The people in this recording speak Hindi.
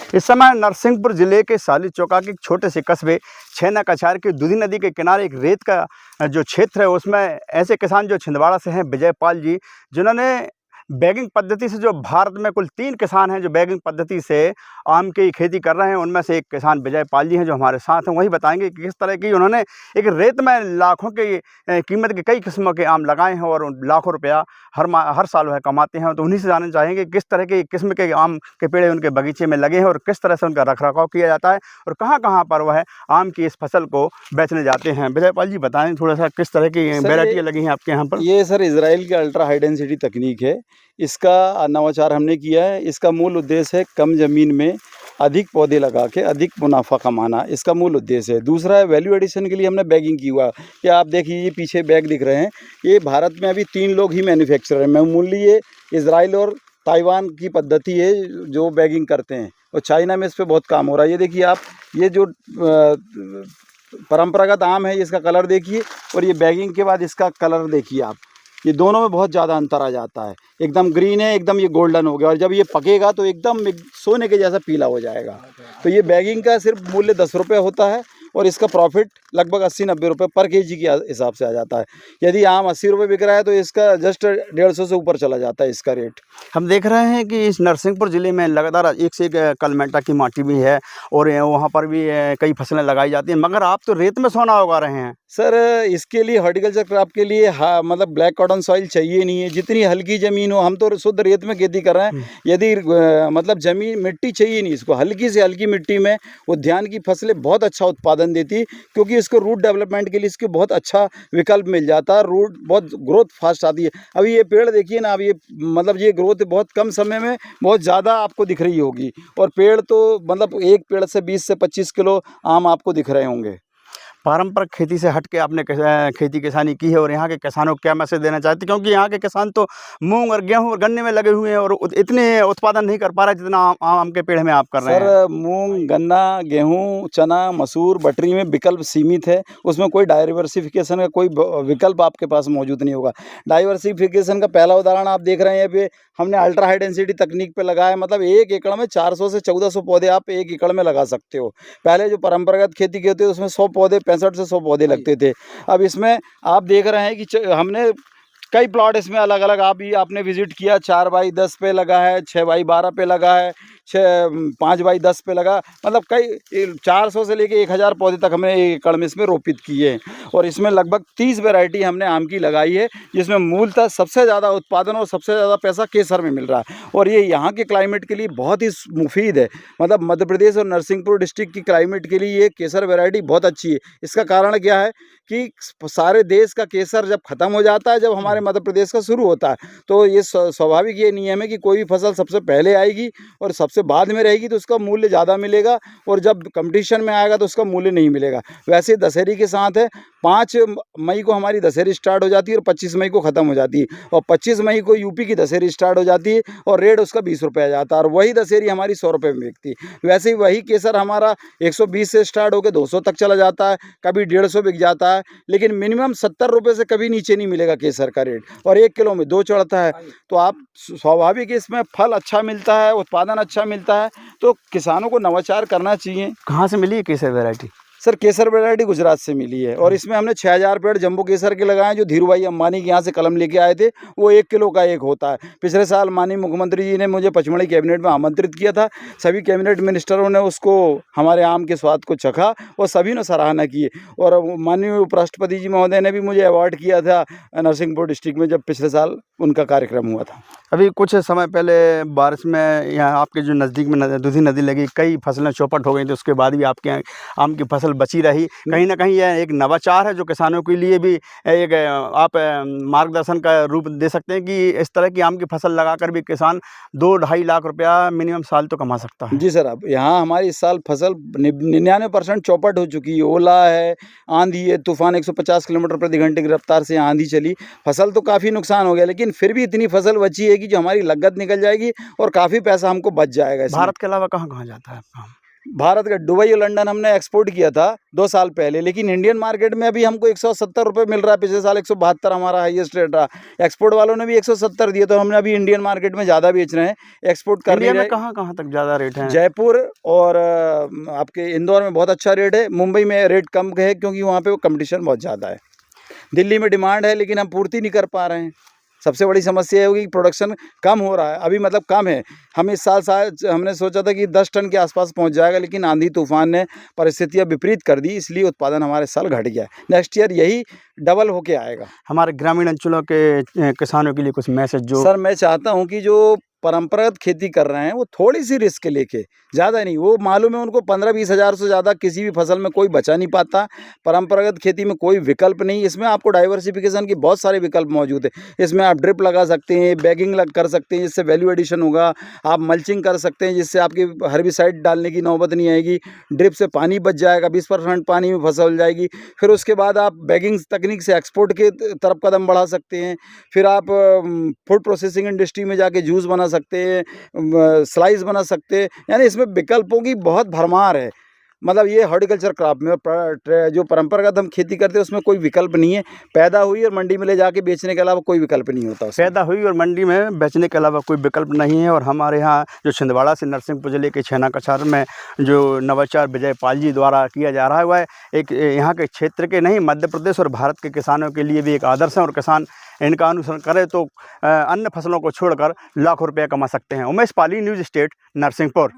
इस समय नरसिंहपुर जिले के साली चौका के एक छोटे से कस्बे छेना कछार की दूधी नदी के किनारे एक रेत का जो क्षेत्र है उसमें ऐसे किसान जो छिंदवाड़ा से हैं विजयपाल जी, जिन्होंने बैगिंग पद्धति से जो भारत में कुल 3 किसान हैं जो बैगिंग पद्धति से आम की खेती कर रहे हैं, उनमें से एक किसान विजयपाल जी हैं जो हमारे साथ हैं। वही बताएंगे कि किस तरह की उन्होंने एक रेत में लाखों की कीमत के कई किस्मों के आम लगाए हैं और लाखों रुपया हर साल वह कमाते हैं। तो उन्हीं से जानना चाहेंगे किस तरह की किस्म के आम के पेड़ उनके बगीचे में लगे हैं और किस तरह से उनका रखरखाव किया जाता है और कहाँ कहाँ पर वह आम की इस फसल को बेचने जाते हैं। विजयपाल जी बताएं थोड़ा सा किस तरह की वेराइटियाँ लगी हैं आपके यहाँ पर। ये सर इजराइल की अल्ट्रा हाई डेंसिटी तकनीक है, इसका नवाचार हमने किया है। इसका मूल उद्देश्य है कम ज़मीन में अधिक पौधे लगा के अधिक मुनाफा कमाना, इसका मूल उद्देश्य है। दूसरा है वैल्यू एडिशन के लिए हमने बैगिंग की हुआ है। कि आप देखिए ये पीछे बैग दिख रहे हैं, ये भारत में अभी 3 लोग ही मैन्युफैक्चरर हैं। मामूली ये इजराइल और ताइवान की पद्धति है जो बैगिंग करते हैं और चाइना में इस पर बहुत काम हो रहा है। ये देखिए आप, ये जो परंपरागत आम है इसका कलर देखिए और ये बैगिंग के बाद इसका कलर देखिए आप, ये दोनों में बहुत ज़्यादा अंतर आ जाता है। एकदम ग्रीन है, एकदम ये गोल्डन हो गया और जब ये पकेगा तो एकदम सोने के जैसा पीला हो जाएगा। तो ये बैगिंग का सिर्फ मूल्य 10 रुपये होता है और इसका प्रॉफिट लगभग 80-90 रुपये पर केजी के हिसाब से आ जाता है। यदि आम 80 रुपये बिक रहा है तो इसका जस्ट 150 से ऊपर चला जाता है इसका रेट। हम देख रहे हैं कि इस नरसिंहपुर ज़िले में लगातार एक से एक कलमेटा की माटी भी है और वहाँ पर भी कई फसलें लगाई जाती हैं, मगर आप तो रेत में सोना उगा रहे हैं। सर इसके लिए हॉर्टिकल्चर क्रॉप के लिए मतलब ब्लैक कॉटन सॉइल चाहिए नहीं है। जितनी हल्की ज़मीन हो, हम तो शुद्ध रेत में खेती कर रहे हैं। यदि मतलब ज़मीन मिट्टी चाहिए नहीं, इसको हल्की से हल्की मिट्टी में उद्यान की फसलें बहुत अच्छा उत्पादन देती, क्योंकि इसको रूट डेवलपमेंट के लिए इसको बहुत अच्छा विकल्प मिल जाता है। रूट बहुत ग्रोथ फास्ट आती है। अभी ये पेड़ देखिए ना, अब ये मतलब ये ग्रोथ बहुत कम समय में बहुत ज़्यादा आपको दिख रही होगी और पेड़ तो मतलब एक पेड़ से 20 से 25 किलो आम आपको दिख रहे होंगे। पारंपरिक खेती से हट के आपने खेती किसानी की है और यहाँ के किसानों को क्या मैसेज देना चाहते हैं, क्योंकि यहाँ के किसान तो मूंग और गेहूं और गन्ने में लगे हुए हैं और इतने उत्पादन नहीं कर पा रहे जितना आम के पेड़ में आप कर रहे हैं। सर मूंग, गन्ना, गेहूं, चना, मसूर, बटरी में विकल्प सीमित है। उसमें कोई डाइवर्सिफिकेशन का कोई विकल्प आपके पास मौजूद नहीं होगा। डाइवर्सिफिकेशन का पहला उदाहरण आप देख रहे हैं, पे हमने अल्ट्रा हाई डेंसिटी तकनीक पे लगाया, मतलब 1 एकड़ में 400 से 1400 पौधे आप 1 एकड़ में लगा सकते हो। पहले जो परंपरागत खेती की होती है उसमें 100 पौधे 65 से 100 पौधे लगते थे। अब इसमें आप देख रहे हैं कि हमने कई प्लॉट इसमें अलग अलग आपने विजिट किया। 4x10 पे लगा है, 6x12 पे लगा है, 5x10 पे लगा, मतलब कई 400 से लेके 1000 पौधे तक हमने 1 एकड़ में इसमें रोपित किए हैं। और इसमें लगभग 30 वैरायटी हमने आम की लगाई है, जिसमें मूलतः सबसे ज़्यादा उत्पादन और सबसे ज़्यादा पैसा केसर में मिल रहा है और ये यहाँ के क्लाइमेट के लिए बहुत ही मुफीद है। मतलब मध्य प्रदेश और नरसिंहपुर डिस्ट्रिक्ट की क्लाइमेट के लिए ये केसर वैरायटी बहुत अच्छी है। इसका कारण क्या है कि सारे देश का केसर जब ख़त्म हो जाता है, जब हमारे मध्य प्रदेश का शुरू होता है, तो ये स्वाभाविक ये नियम है कि कोई भी फसल सबसे पहले आएगी और सबसे बाद में रहेगी तो उसका मूल्य ज़्यादा मिलेगा और जब कंपटीशन में आएगा तो उसका मूल्य नहीं मिलेगा। वैसे दशहरी के साथ है, 5 मई को हमारी दशहरी स्टार्ट हो जाती है और 25 मई को ख़त्म हो जाती है और 25 मई को यूपी की दशहरी स्टार्ट हो जाती है और रेट उसका 20 रुपये आ जाता है और वही दशहरी हमारी 100 रुपये में बिकती है। वैसे ही वही केसर हमारा 120 से स्टार्ट होकर 200 तक चला जाता है, कभी 150 बिक जाता है, लेकिन मिनिमम 70 रुपये से कभी नीचे नहीं मिलेगा केसर का रेट और 1 किलो में 2 चढ़ता है। तो आप स्वाभाविक इसमें फल अच्छा मिलता है, उत्पादन अच्छा मिलता है, तो किसानों को नवाचार करना चाहिए। कहाँ से मिली है केसर वैरायटी? सर केसर वैरायटी गुजरात से मिली है और इसमें हमने 6000 पेड़ जम्बो केसर के लगाए, जो धीरू भाई अंबानी के यहाँ से कलम लेके आए थे। वो 1 किलो का एक होता है। पिछले साल माननीय मुख्यमंत्री जी ने मुझे पचमढ़ी कैबिनेट में आमंत्रित किया था। सभी कैबिनेट मिनिस्टरों ने उसको हमारे आम के स्वाद को चखा और सभी ने सराहना की और माननीय उपराष्ट्रपति जी महोदय ने भी मुझे अवार्ड किया था नरसिंहपुर डिस्ट्रिक्ट में, जब पिछले साल उनका कार्यक्रम हुआ था। अभी कुछ समय पहले बारिश में यहाँ आपके जो नज़दीक में दूधी नदी लगी, कई फसलें चौपट हो गई थी, उसके बाद भी आपके यहाँ आम की फसल बची रही। कहीं ना कहीं यह एक नवाचार है जो किसानों के लिए भी एक आप मार्गदर्शन का रूप दे सकते हैं कि इस तरह की आम की फसल लगाकर भी किसान 2-2.5 लाख रुपया मिनिमम साल तो कमा सकता है। जी सर, अब यहाँ हमारी इस साल फसल 99% चौपट हो चुकी है। ओला है, आंधी है, तूफान 150 किलोमीटर प्रति घंटे की रफ्तार से आंधी चली, फसल तो काफ़ी नुकसान हो गया, लेकिन फिर भी इतनी फसल बची है कि जो हमारी लागत निकल जाएगी और काफ़ी पैसा हमको बच जाएगा। भारत के अलावा कहाँ कहाँ जाता है आपका आम? भारत का दुबई और लंदन हमने एक्सपोर्ट किया था 2 साल पहले, लेकिन इंडियन मार्केट में अभी हमको 170 रुपये मिल रहा है। पिछले साल 172 हमारा हाईएस्ट रेट रहा। एक्सपोर्ट वालों ने भी 170 दिए, तो हमने अभी इंडियन मार्केट में ज़्यादा बेच रहे हैं, एक्सपोर्ट कर इंडिया नहीं में रहे। कहाँ तक ज़्यादा रेट है? जयपुर और आपके इंदौर में बहुत अच्छा रेट है। मुंबई में रेट कम है क्योंकि वहाँ पे वो कंपटीशन बहुत ज़्यादा है। दिल्ली में डिमांड है लेकिन हम पूर्ति नहीं कर पा रहे हैं। सबसे बड़ी समस्या ये होगी कि प्रोडक्शन कम हो रहा है, अभी मतलब कम है। हम इस साल शायद हमने सोचा था कि 10 टन के आसपास पहुंच जाएगा, लेकिन आंधी तूफान ने परिस्थितियां विपरीत कर दी, इसलिए उत्पादन हमारे साल घट गया है। नेक्स्ट ईयर यही डबल होके आएगा। हमारे ग्रामीण अंचलों के किसानों के लिए कुछ मैसेज जो सर मैं चाहता हूं कि जो परंपरागत खेती कर रहे हैं वो थोड़ी सी रिस्क लेके, ज़्यादा नहीं, वो मालूम है उनको 15-20 हज़ार से ज़्यादा किसी भी फसल में कोई बचा नहीं पाता। परंपरागत खेती में कोई विकल्प नहीं, इसमें आपको डाइवर्सिफिकेशन के बहुत सारे विकल्प मौजूद है। इसमें आप ड्रिप लगा सकते हैं, बैगिंग कर सकते हैं जिससे वैल्यू एडिशन होगा। आप मल्चिंग कर सकते हैं जिससे आपकी हर्बिसाइड डालने की नौबत नहीं आएगी। ड्रिप से पानी बच जाएगा, 20% पानी में फसल जाएगी। फिर उसके बाद आप बैगिंग तकनीक से एक्सपोर्ट के तरफ कदम बढ़ा सकते हैं। फिर आप फूड प्रोसेसिंग इंडस्ट्री में जाके जूस बना सकते हैं, स्लाइस बना सकते हैं, यानी इसमें विकल्पों की बहुत भरमार है। मतलब ये हॉर्टिकल्चर क्रॉप में जो परंपरागत हम खेती करते हैं उसमें कोई विकल्प नहीं है। पैदा हुई और मंडी में ले जाके बेचने के अलावा कोई विकल्प नहीं होता उसमें। पैदा हुई और मंडी में बेचने के अलावा कोई विकल्प नहीं है। और हमारे यहाँ जो छिंदवाड़ा से नरसिंहपुर जिले के छेना कछार में जो नवाचार विजय पाल जी द्वारा किया जा रहा है वह एक यहाँ के क्षेत्र के नहीं, मध्य प्रदेश और भारत के किसानों के लिए भी एक आदर्श है। और किसान इनका अनुसरण करे तो अन्य फसलों को छोड़कर लाखों रुपये कमा सकते हैं। उमेश पाली, न्यूज़ स्टेट, नरसिंहपुर।